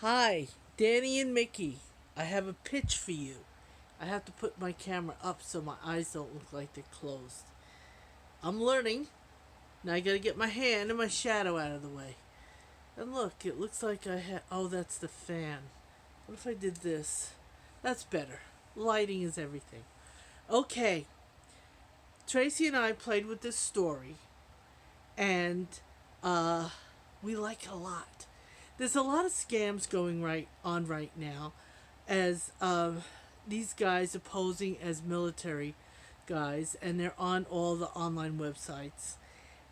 Hi, Danny and Mickey. I have a pitch for you. I have to put my camera up so my eyes don't look like they're closed. I'm learning. Now I gotta get my hand and my shadow out of the way. And look, it looks like I have. Oh, that's the fan. What if I did this? That's better. Lighting is everything. Okay, Tracy and I played with this story, and uh, we like it a lot. There's a lot of scams going right now, as these guys are posing as military guys, and they're on all the online websites,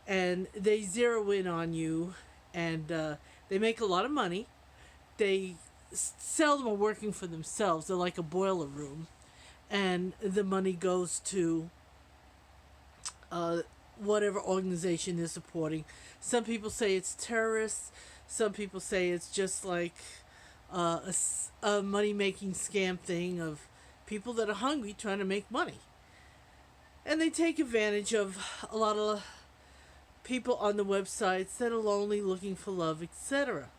and they zero in on you, and they make a lot of money. They seldom are working for themselves. They're like a boiler room, and the money goes to uh, whatever organization they're supporting. Some people say it's terrorists. Some people say it's just like a money making scam thing of people that are hungry trying to make money. And they take advantage of a lot of people on the websites that are lonely, looking for love, etc.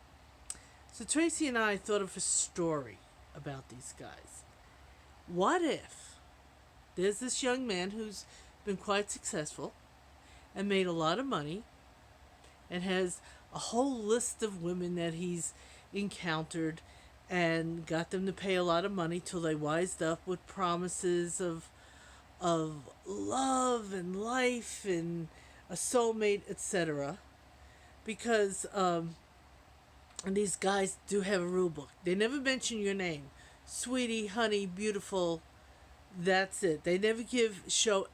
So Tracy and I thought of a story about these guys. What if there's this young man who's been quite successful and made a lot of money and has a whole list of women that he's encountered and got them to pay a lot of money till they wised up with promises of love and life and a soulmate, etc. Because and these guys do have a rule book. They never mention your name, sweetie, honey, beautiful. That's it. They never show.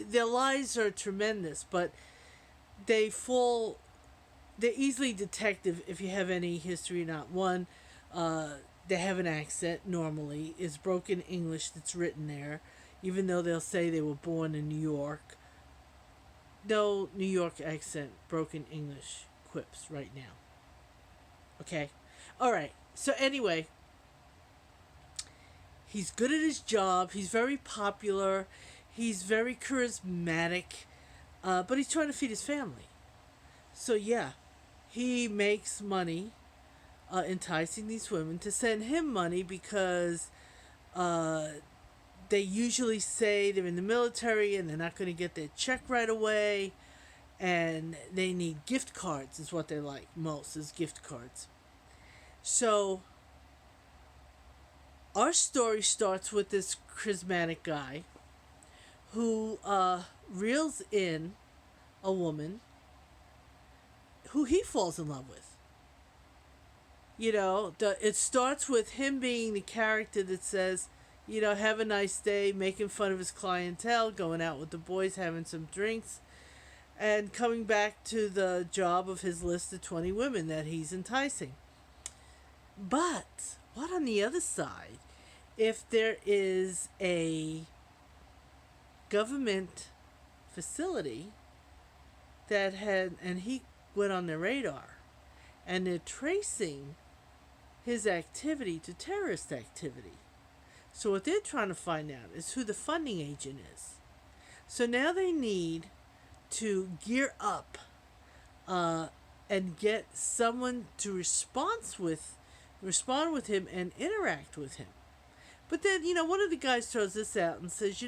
Their lies are tremendous, but they fall. They're easily detective if you have any history. Not one. Uh, they have an accent normally. It's broken English that's written there, even though they'll say they were born in New York. No New York accent, broken English quips right now. Okay? Alright, so anyway, he's good at his job, he's very popular, he's very charismatic, but he's trying to feed his family. So, yeah, he makes money enticing these women to send him money because uh, they usually say they're in the military and they're not going to get their check right away, and they need gift cards is what they like most, is gift cards. So our story starts with this charismatic guy who reels in a woman who he falls in love with. It starts with him being the character that says, have a nice day, making fun of his clientele, going out with the boys, having some drinks, and coming back to the job of his list of 20 women that he's enticing. But what on the other side if there is a government facility that had, and he went on their radar, and they're tracing his activity to terrorist activity. So what they're trying to find out is who the funding agent is. So now they need to gear up and get someone to respond with him and interact with him. But then, one of the guys throws this out and says,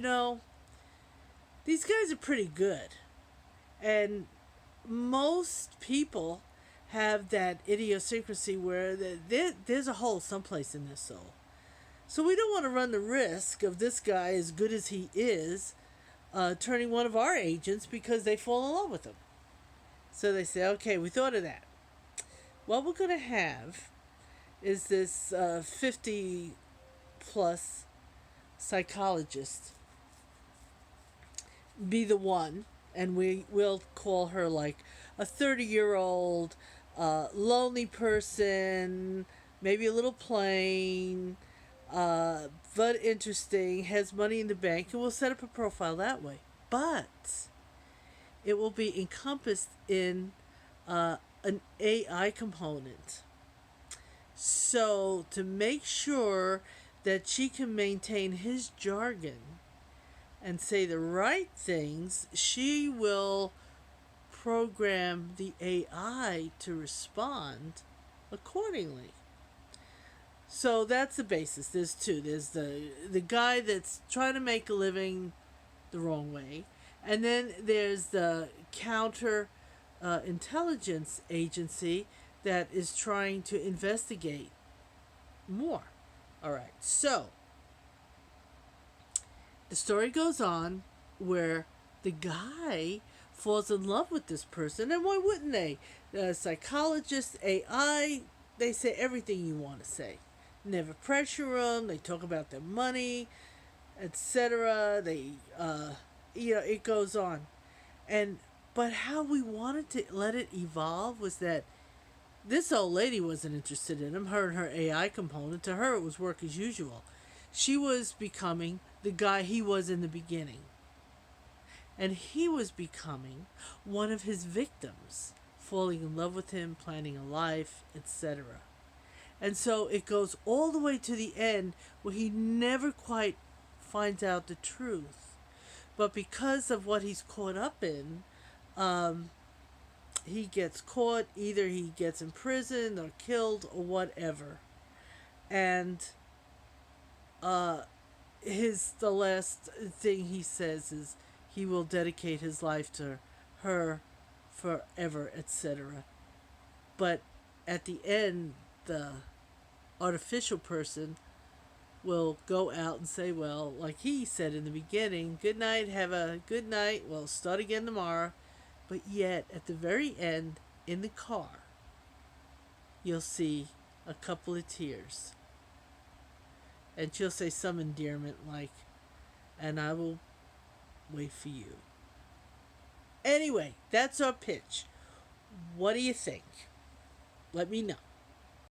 these guys are pretty good. And most people have that idiosyncrasy where there's a hole someplace in their soul. So we don't want to run the risk of this guy, as good as he is, turning one of our agents because they fall in love with him. So they say, okay, we thought of that. What we're going to have is this 50 plus psychologist be the one, and we will call her like a 30-year-old lonely person, maybe a little plain, but interesting, has money in the bank, and we'll set up a profile that way. But it will be encompassed in an AI component. So to make sure that she can maintain his jargon and say the right things, she will program the AI to respond accordingly. So that's the basis. There's two. There's the guy that's trying to make a living the wrong way, and then there's the counter intelligence agency that is trying to investigate more. All right. So the story goes on where the guy falls in love with this person, and why wouldn't they? The psychologist, AI, they say everything you want to say. Never pressure them. They talk about their money, etc. It goes on, and but how we wanted to let it evolve was that this old lady wasn't interested in him. Her and her AI component, to her, it was work as usual. She was becoming the guy he was in the beginning. And he was becoming one of his victims, falling in love with him, planning a life, etc. And so it goes all the way to the end where he never quite finds out the truth. But because of what he's caught up in, he gets caught. Either he gets imprisoned or killed or whatever. And the last thing he says is he will dedicate his life to her forever, etc. But at the end, the artificial person will go out and say, well, like he said in the beginning, good night, have a good night, we'll start again tomorrow. But yet, at the very end, in the car, you'll see a couple of tears. And she'll say some endearment like, and I will wait for you. Anyway, that's our pitch. What do you think? Let me know.